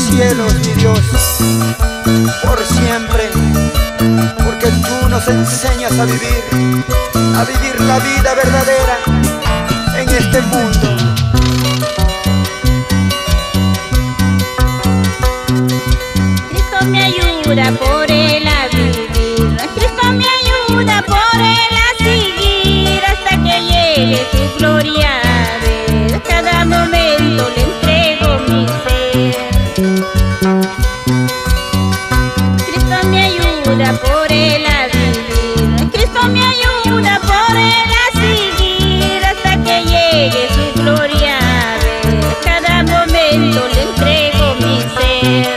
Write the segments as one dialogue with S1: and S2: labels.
S1: cielos, mi Dios, por siempre, porque tú nos enseñas a vivir la vida verdadera en este mundo.
S2: Cristo me ayuda por él a vivir, Cristo me ayuda por él a seguir hasta que llegue su gloria a ver. Cada momento le entrego mi ser. Cristo me ayuda por él a vivir, Cristo me ayuda por él a seguir hasta que llegue su gloria a ver. Cada momento le entrego mi ser.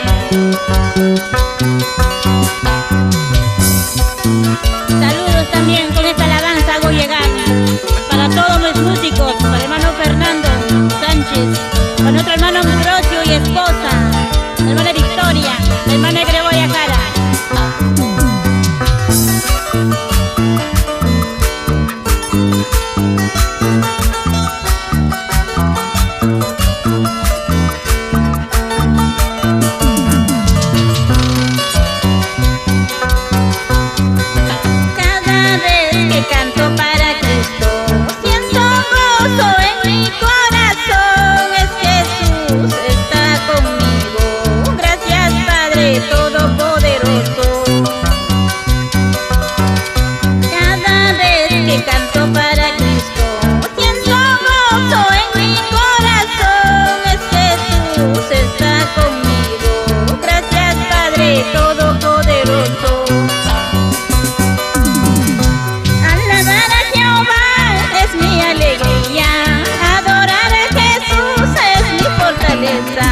S2: Saludos también con esta alabanza hago llegar para todos los músicos, para el hermano Fernando Sánchez, para nuestro hermano Ambrosio y esposa, la hermana Victoria, la hermana Gregoria Jara. Canto para Cristo, siento gozo en mi corazón, es Jesús está conmigo, gracias Padre Todopoderoso. Cada vez que canto para Cristo, siento gozo en mi corazón, es Jesús está conmigo, gracias Padre Todopoderoso. Alabar a Jehová es mi alegría, adorar a Jesús es mi fortaleza.